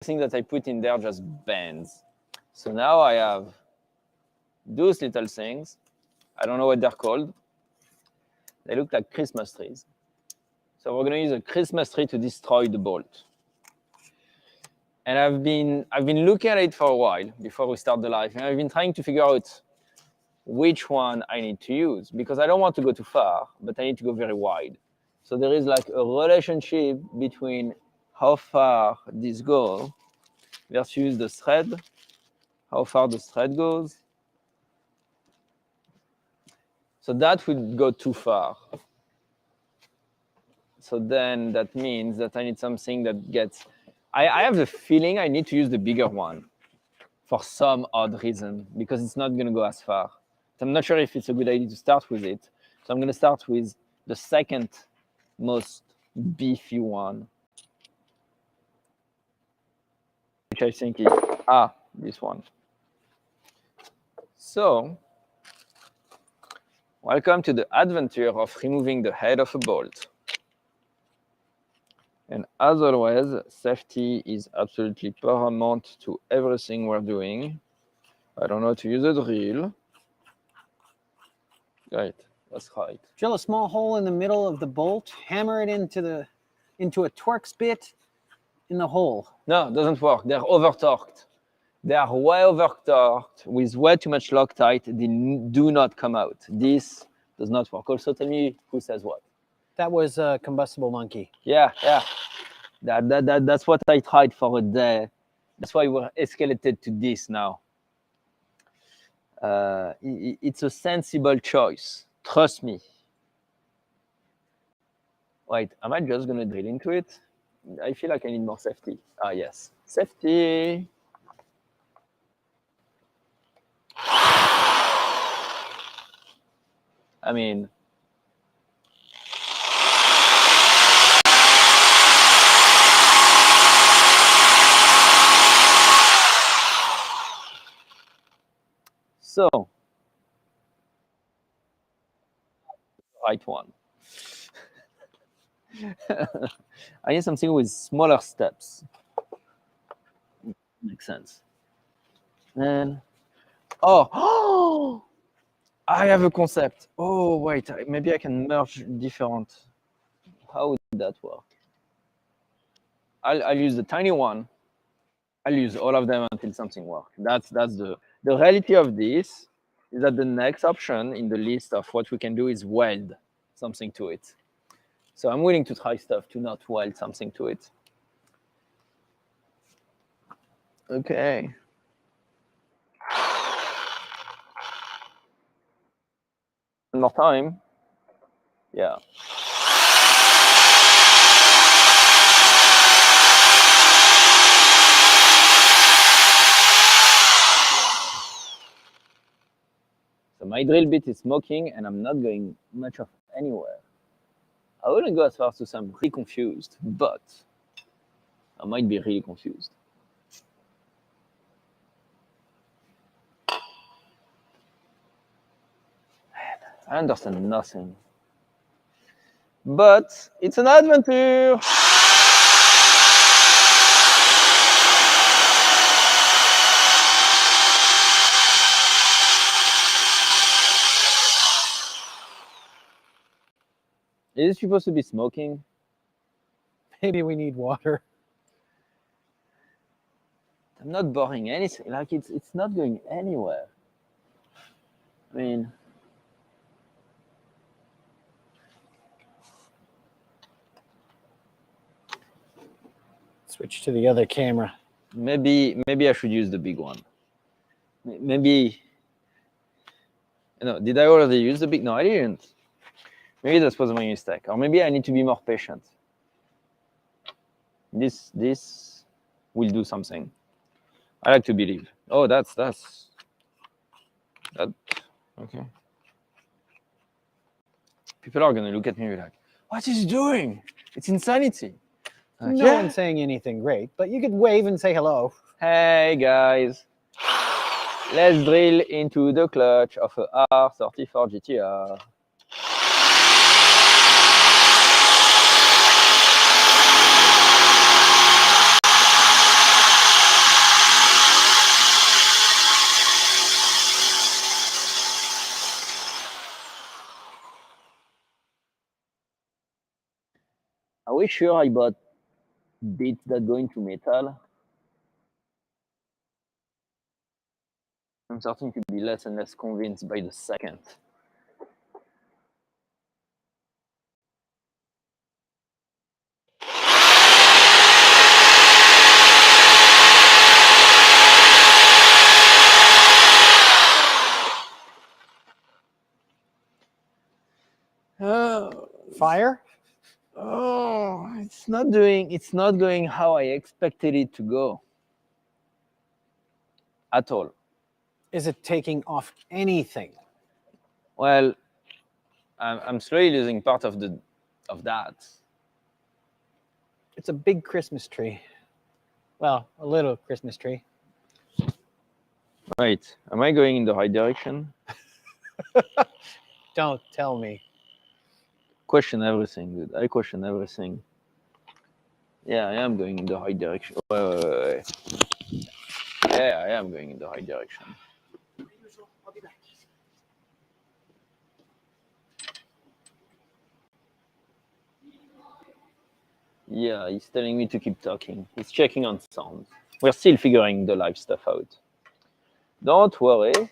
everything that I put in there just bends. So now I have those little things. I don't know what they're called. They look like Christmas trees. So we're going to use a Christmas tree to destroy the bolt. And I've been looking at it for a while before we start the live, and I've been trying to figure out which one I need to use, because I don't want to go too far, but I need to go very wide. So there is like a relationship between how far this goes versus the thread, how far the thread goes. So that would go too far. So then that means that I need something that gets, I have the feeling I need to use the bigger one for some odd reason, because it's not going to go as far. So I'm not sure if it's a good idea to start with it. So I'm going to start with the second most beefy one, which I think is, this one. So welcome to the adventure of removing the head of a bolt. And as always, safety is absolutely paramount to everything we're doing. I don't know how to use a drill. Right, that's right. Drill a small hole in the middle of the bolt, hammer it into a Torx bit in the hole. No, it doesn't work. They're over-torqued. They are way over-torqued with way too much Loctite. They do not come out. This does not work. Also, tell me who says what. That was a combustible monkey. Yeah. That's what I tried for a day. That's why we're escalated to this now. It's a sensible choice. Trust me. Wait, am I just going to drill into it? I feel like I need more safety. Ah, yes. Safety. I mean, so, right one. I need something with smaller steps. Makes sense. And oh, I have a concept. Oh wait, maybe I can merge different. How would that work? I'll use the tiny one. I'll use all of them until something works. That's the reality of this. Is that the next option in the list of what we can do is weld something to it. So I'm willing to try stuff to not weld something to it. Okay. One more time. Yeah. So my drill bit is smoking, and I'm not going much of anywhere. I wouldn't go as far as to say I'm really confused, but I might be really confused. I understand nothing. But it's an adventure! Is it supposed to be smoking? Maybe we need water. I'm not boring anything. Like it's not going anywhere. I mean, Switch to the other camera. maybe I should use the big one. Maybe. No, did I already use the big? No, I didn't. Maybe that was my mistake, or maybe I need to be more patient. This will do something. I like to believe. Oh, that's that. Okay. People are gonna look at me like, "What is he doing? It's insanity." Like, No one's saying anything great, but you could wave and say hello. Hey guys, let's drill into the clutch of a R34 GTR. we sure I bought bits that go into metal? I'm starting to be less and less convinced by the second. Oh, Fire? oh, it's not going how I expected it to go. At all. Is it taking off anything? Well, I'm slowly losing part of that. It's a big Christmas tree. Well, a little Christmas tree. Right. Am I going in the right direction? Don't tell me. Question everything, dude. I question everything. Yeah, I am going in the right direction. Wait. Yeah, I am going in the right direction. I'll be back. Yeah, he's telling me to keep talking. He's checking on sound. We're still figuring the live stuff out. Don't worry.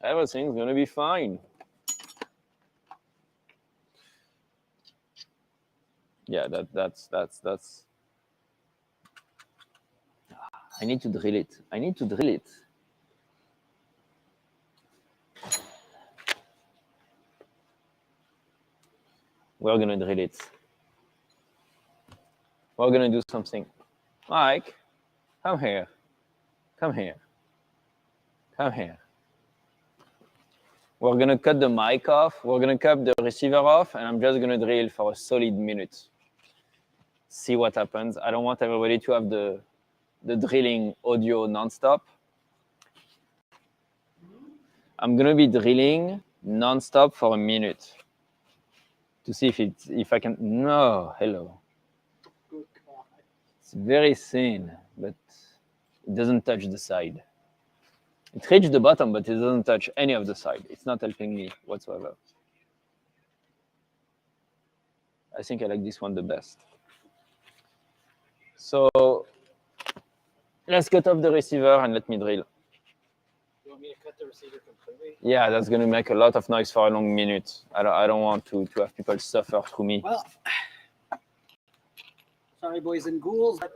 Everything's gonna be fine. Yeah, that's. I need to drill it. I need to drill it. We're gonna drill it. We're gonna do something. Mike, come here. Come here. Come here. We're gonna cut the mic off. We're gonna cut the receiver off, and I'm just gonna drill for a solid minute. See what happens. I don't want everybody to have the drilling audio nonstop. I'm gonna be drilling nonstop for a minute to see if I can. No, hello. It's very thin, but it doesn't touch the side. It reached the bottom, but it doesn't touch any of the side. It's not helping me whatsoever. I think I like this one the best. So let's cut off the receiver and let me drill. You want me to cut the receiver completely? Yeah, that's going to make a lot of noise for a long minute. I don't want to have people suffer through me. Well, sorry, boys and ghouls. But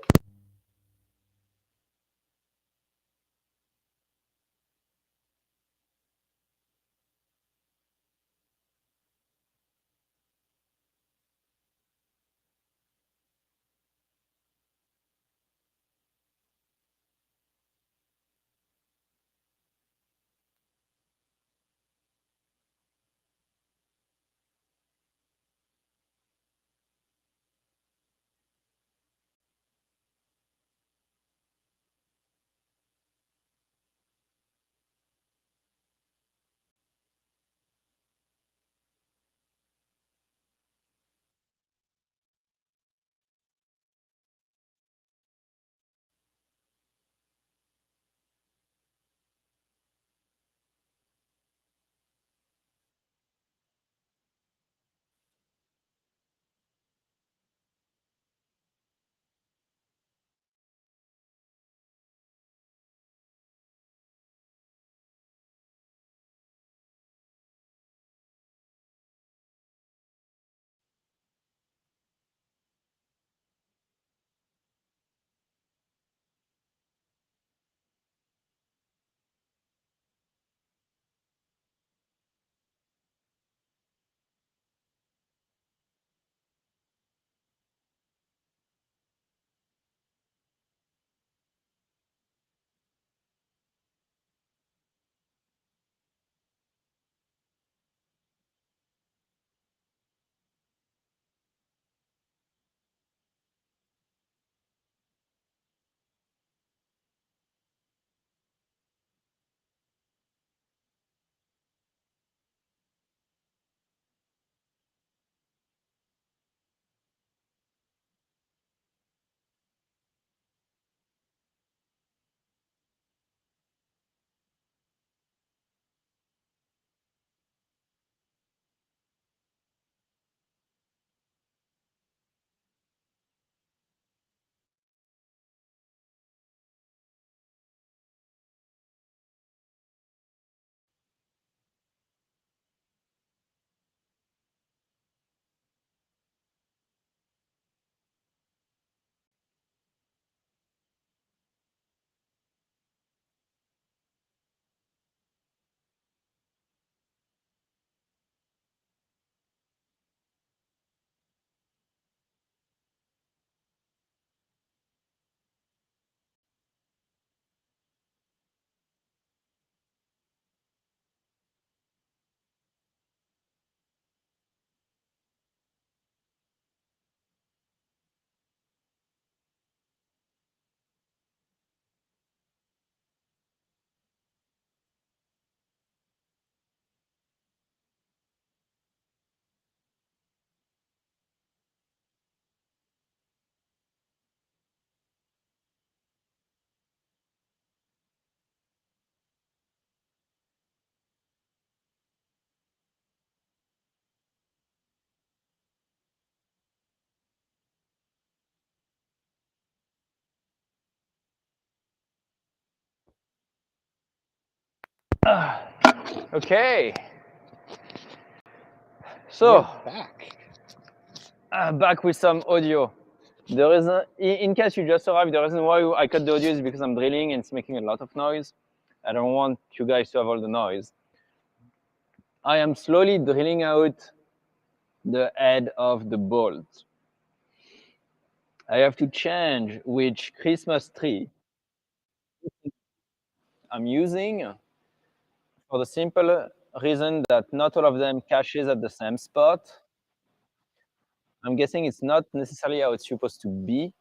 Okay. So We're back. back with some audio. The reason, in case you just arrived, the reason why I cut the audio is because I'm drilling and it's making a lot of noise. I don't want you guys to have all the noise. I am slowly drilling out the head of the bolt. I have to change which Christmas tree I'm using for the simple reason that not all of them caches at the same spot. I'm guessing it's not necessarily how it's supposed to be,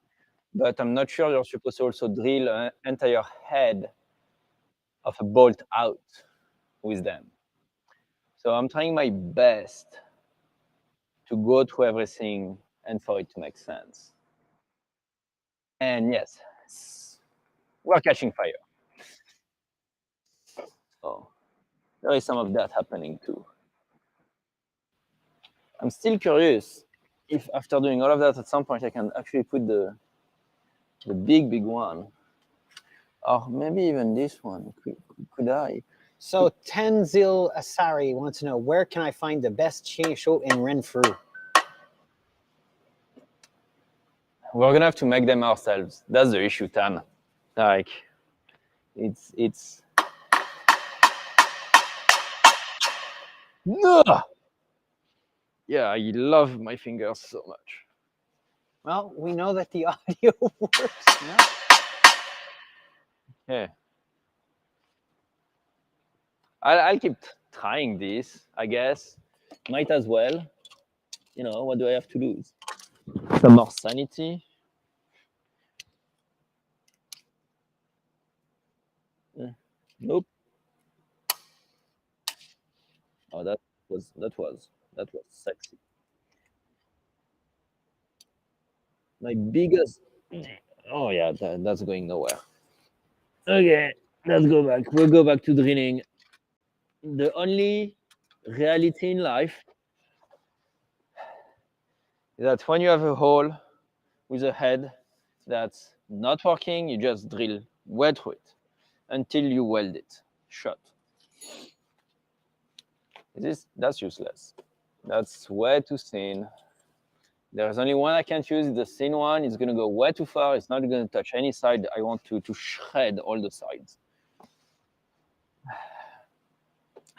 but I'm not sure you're supposed to also drill an entire head of a bolt out with them. So I'm trying my best to go through everything and for it to make sense. And yes, we're catching fire. So there is some of that happening too. I'm still curious if after doing all of that, at some point I can actually put the big one, or maybe even this one. Could I? So Tenzil Asari wants to know, where can I find the best chainsaw in Renfrew? We're gonna have to make them ourselves. That's the issue, Tan. Like, it's. No! Yeah, I love my fingers so much. Well, we know that the audio works now. Yeah. I'll keep trying this, I guess. Might as well. You know, what do I have to lose? Some more sanity. Nope. Oh, that was sexy. My biggest. Oh yeah, that's going nowhere. Okay, let's go back. We'll go back to drilling. The only reality in life is that when you have a hole with a head that's not working, you just drill way through it until you weld it shut. That's useless. That's way too thin. There's only one I can't use, the thin one. It's gonna go way too far. It's not gonna touch any side. I want to shred all the sides.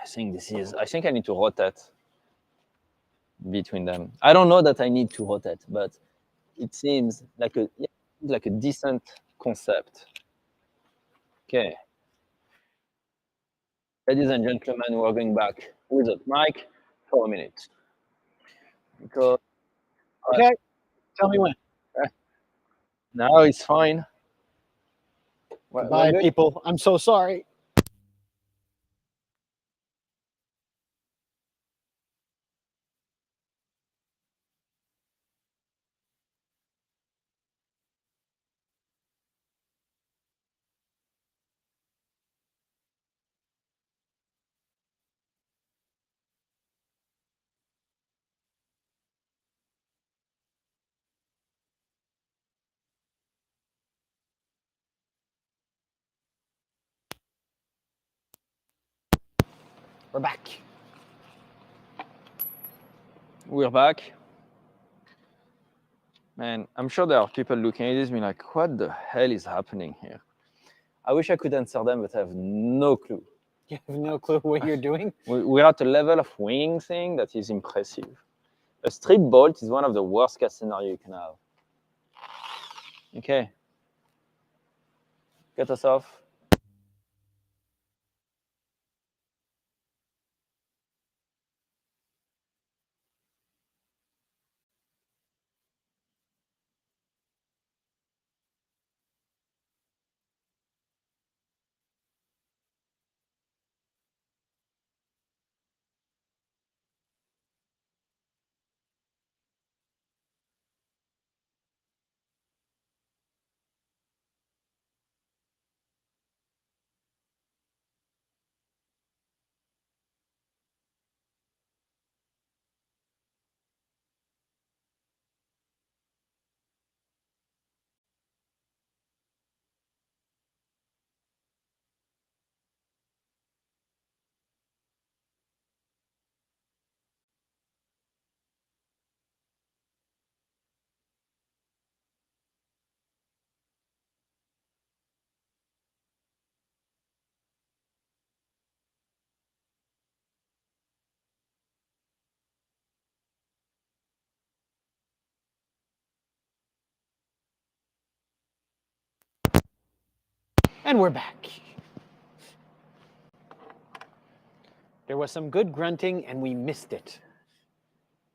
I think I need to rotate between them. I don't know that I need to rotate, but it seems like a decent concept. Okay. Ladies and gentlemen, we're going back without mic for a minute. Because Okay, tell me when. now it's fine. We're Goodbye, good. people. I'm so sorry. We're back. We're back. Man, I'm sure there are people looking at this being like, what the hell is happening here? I wish I could answer them, but I have no clue. You have no clue what you're doing? We're at a level of winging thing that is impressive. A strip bolt is one of the worst case scenario you can have. Okay. Get us off. And we're back. There was some good grunting and we missed it.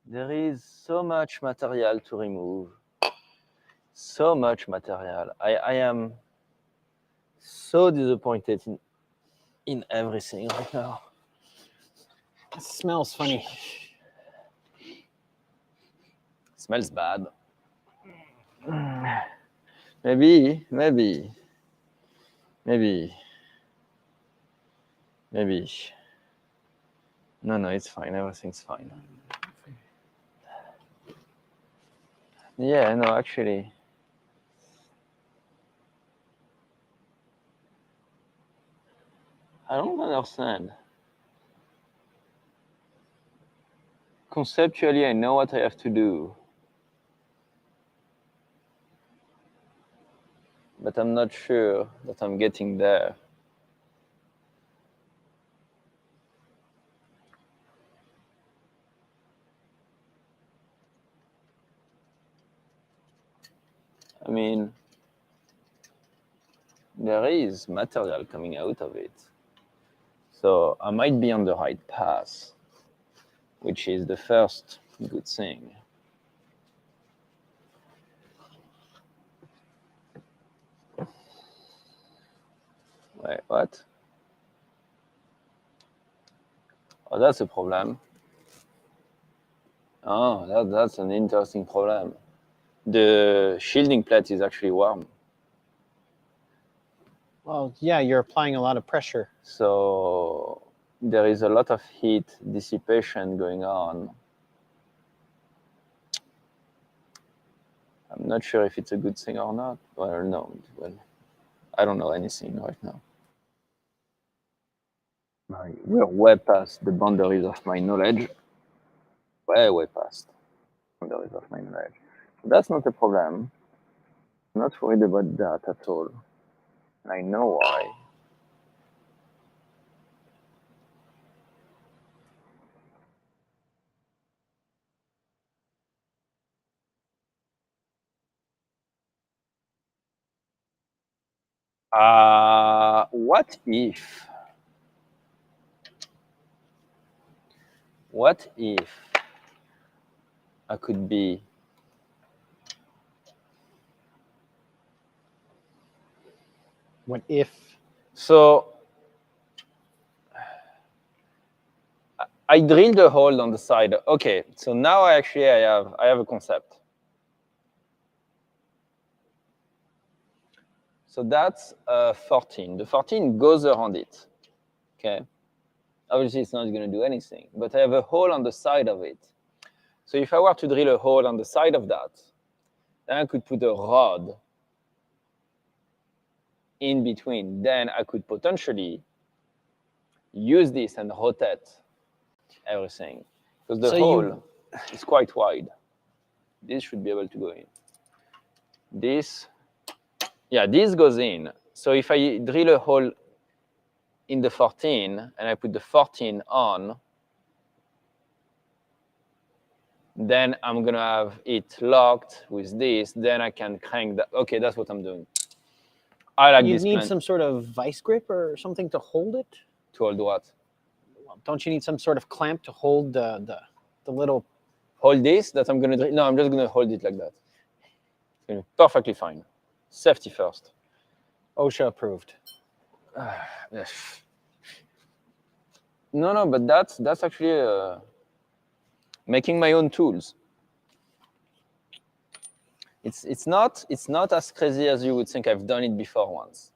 There is so much material to remove. So much material. I am so disappointed in everything right now. It smells funny. Smells bad. Maybe. No, it's fine. Everything's fine. Yeah, no, actually. I don't understand. Conceptually, I know what I have to do. But I'm not sure that I'm getting there. I mean, there is material coming out of it. So I might be on the right path, which is the first good thing. Wait, what? Oh, that's a problem. Oh, that's an interesting problem. The shielding plate is actually warm. Well, yeah, you're applying a lot of pressure. So there is a lot of heat dissipation going on. I'm not sure if it's a good thing or not. Well, no. Well, I don't know anything right now. We're way past the boundaries of my knowledge. Way past the boundaries of my knowledge. That's not a problem. I'm not worried about that at all. And I know why. What if I could be What if? so I drilled a hole on the side. Okay, so now I have a concept. So that's 14. The 14 goes around it. Okay. Obviously, it's not going to do anything, but I have a hole on the side of it. So if I were to drill a hole on the side of that, then I could put a rod in between. Then I could potentially use this and rotate everything. Because the hole is quite wide. This should be able to go in. This goes in. So if I drill a hole in the 14 and I put the 14 on, then I'm going to have it locked with this. Then I can crank that. Okay, that's what I'm doing. I like this plan. You need some sort of vice grip or something to hold it? To hold what? Don't you need some sort of clamp to hold the little... Hold this that I'm going to drill? No, I'm just going to hold it like that. It's going to be perfectly fine. Safety first. OSHA approved. No, but that's actually making my own tools. It's not as crazy as you would think. I've done it before once.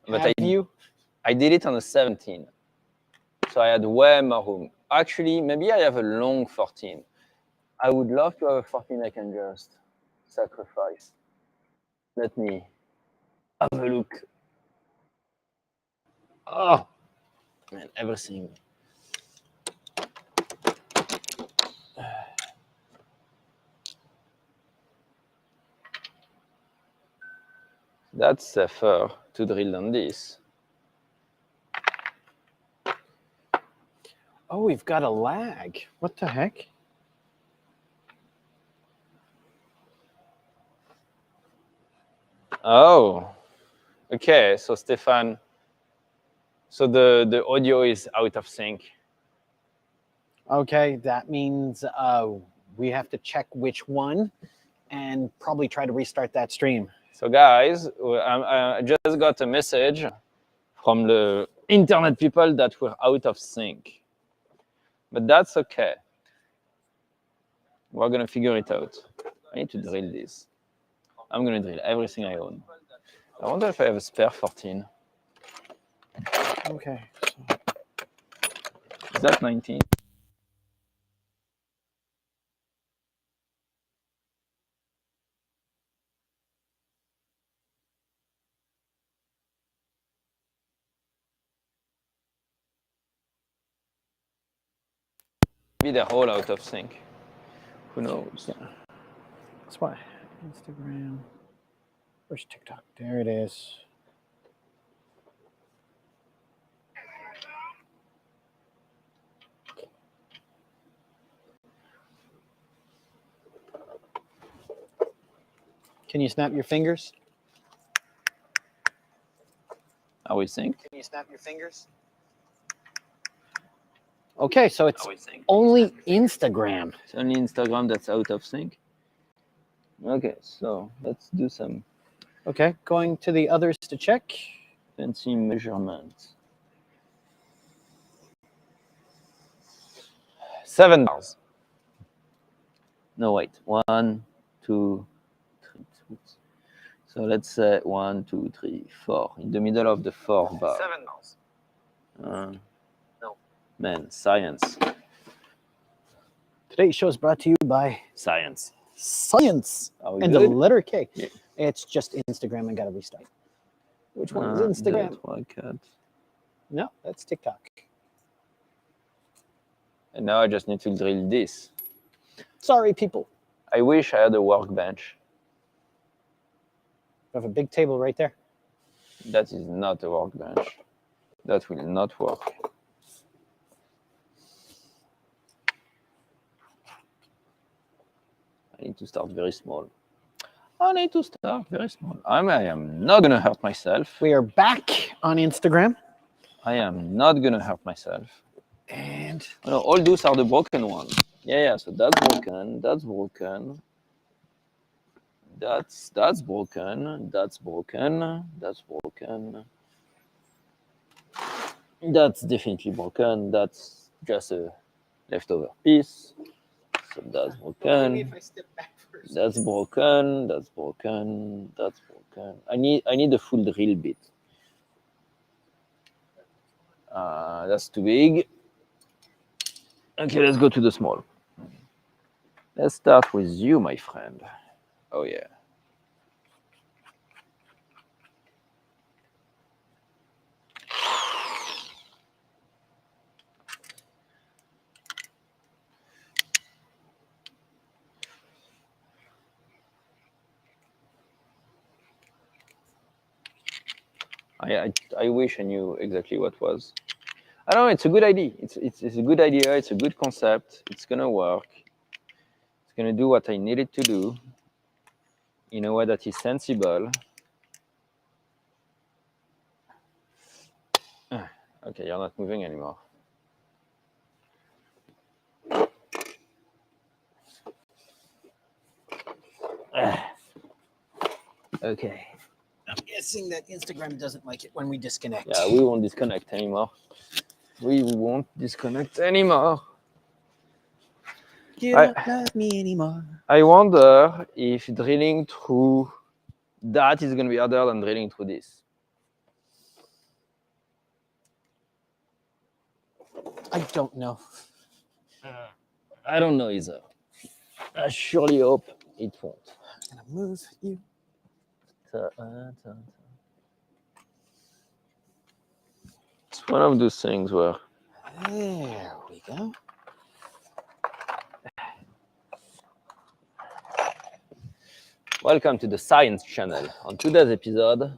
But I did it on a 17. So I had way more room. Actually, maybe I have a long 14. I would love to have a 14 I can just sacrifice. Let me have a look. Oh, man, everything. That's safer to drill than this. Oh, we've got a lag. What the heck? Oh, Okay, so Stefan, so the audio is out of sync. Okay, that means we have to check which one and probably try to restart that stream. So guys, I just got a message from the internet people that we're out of sync. But that's okay. We're gonna figure it out. I need to drill this. I'm gonna drill everything I own. I wonder if I have a spare 14. Okay. Is that 19? Maybe they're all out of sync. Who knows? Yeah. That's why. Instagram. Where's TikTok? There it is. Can you snap your fingers? Are we sync? Can you snap your fingers? Okay, so it's Are we sync? only Instagram. It's only Instagram that's out of sync. Okay, so let's do some Okay, going to the others to check. fancy measurements. 7 bars. No, wait. 1, 2, 3. So let's say 1, 2, 3, 4. In the middle of the 4 bar. 7 bars. No. Man, science. Today's show is brought to you by Science. Science Are we and good? the letter K. Yeah. It's just Instagram. I got to restart. Which one is 1, Instagram? 2, 3, 4. No, that's TikTok. And now I just need to drill this. Sorry, people. I wish I had a workbench. We have a big table right there. That is not a workbench. That will not work. I need to start very small. I need to start very small. I am not going to hurt myself. We are back on Instagram. I am not going to hurt myself. And No, all those are the broken ones. Yeah, so that's broken, that's broken. That's broken, that's broken, that's broken. That's definitely broken. That's just a leftover piece. So that's broken. if I step back first. That's broken. That's broken. That's broken. I need a full drill bit. That's too big. Okay, let's go to the small. Let's start with you, my friend. Oh yeah. I wish I knew exactly what was. I don't know. It's a good idea. It's a good idea. It's a good concept. It's gonna work. It's gonna do what I need it to do in a way that is sensible. Okay, you're not moving anymore. Okay. I'm guessing that Instagram doesn't like it when we disconnect. Yeah, we won't disconnect anymore. We won't disconnect anymore. You don't love me anymore. I wonder if drilling through that is going to be harder than drilling through this. I don't know. I don't know either. I surely hope it won't. I'm gonna move you. It's one of those things where There we go. welcome to the Science Channel. On today's episode,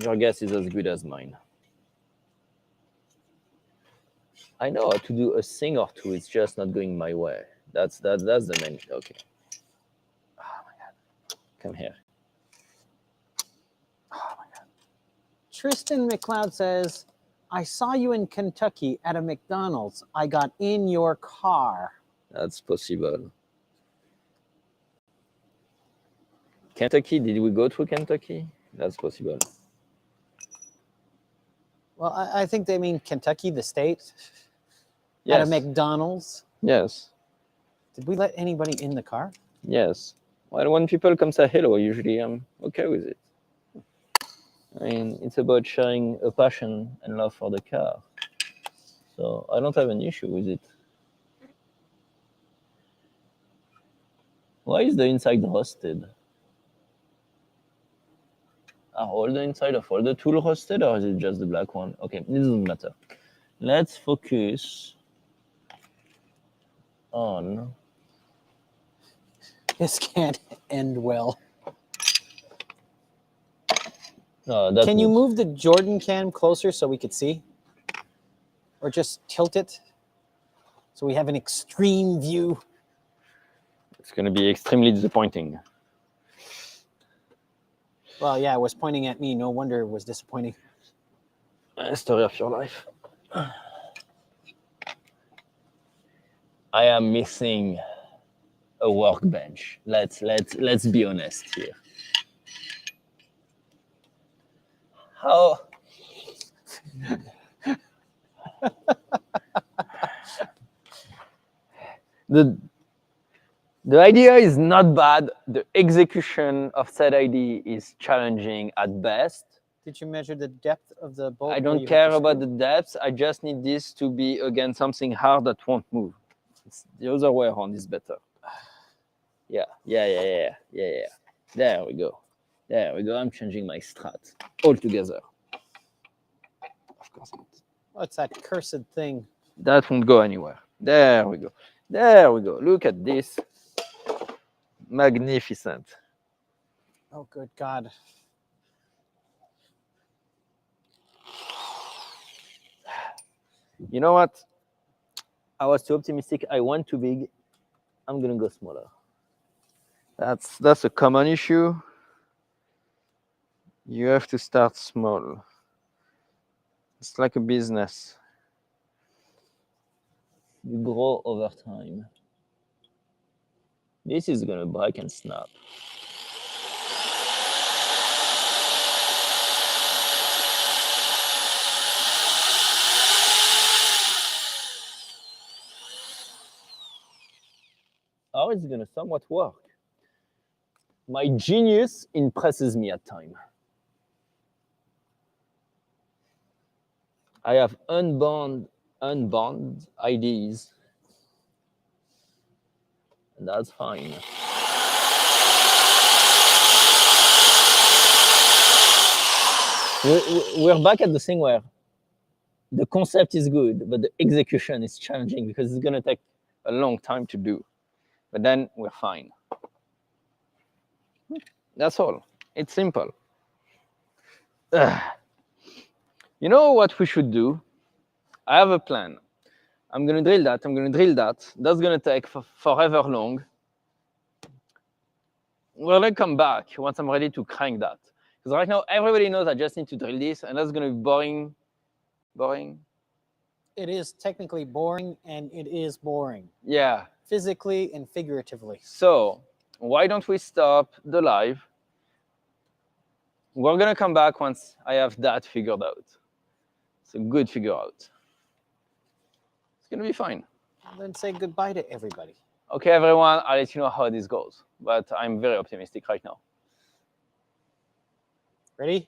your guess is as good as mine. I know how to do a thing or two. It's just not going my way. That's the main. Okay. Oh my God. Come here. Tristan McLeod says, I saw you in Kentucky at a McDonald's. I got in your car. That's possible. Kentucky, did we go through Kentucky? That's possible. Well, I think they mean Kentucky, the state. Yes. At a McDonald's. Yes. Did we let anybody in the car? Yes. Well, when people come say hello, usually I'm okay with it. I mean, it's about sharing a passion and love for the car. So I don't have an issue with it. Why is the inside rusted? Are all the inside of all the tool rusted, or is it just the black one? Okay, it doesn't matter. Let's focus on... This can't end well. Can you move the Jordan cam closer so we could see? Or just tilt it so we have an extreme view? It's going to be extremely disappointing. Well, yeah, it was pointing at me. No wonder it was disappointing. Story of your life. I am missing a workbench. Let's be honest here. How? The idea is not bad. The execution of said ID is challenging at best. Did you measure the depth of the bolt? I don't care about the depth. I just need this to be against something hard that won't move. It's the other way around is better. Yeah. There we go. I'm changing my strat altogether. Of course not. What's that cursed thing? That won't go anywhere. There we go. Look at this. Magnificent. Oh, good God. You know what? I was too optimistic. I went too big. I'm going to go smaller. That's a common issue. You have to start small. It's like a business. You grow over time. This is going to break and snap. How is it going to somewhat work? My genius impresses me at times. I have unbound IDs, and that's fine. We're back at the thing where the concept is good, but the execution is challenging because it's going to take a long time to do. But then we're fine. That's all. It's simple. You know what we should do? I have a plan. I'm going to drill that. That's going to take forever long. We're going to come back once I'm ready to crank that. Because right now, everybody knows I just need to drill this, and that's going to be boring. Boring? It is technically boring, and it is boring. Yeah. Physically and figuratively. So why don't we stop the live? We're going to come back once I have that figured out. It's a good figure out. It's going to be fine. Then say goodbye to everybody. Okay, everyone, I'll let you know how this goes. But I'm very optimistic right now. Ready?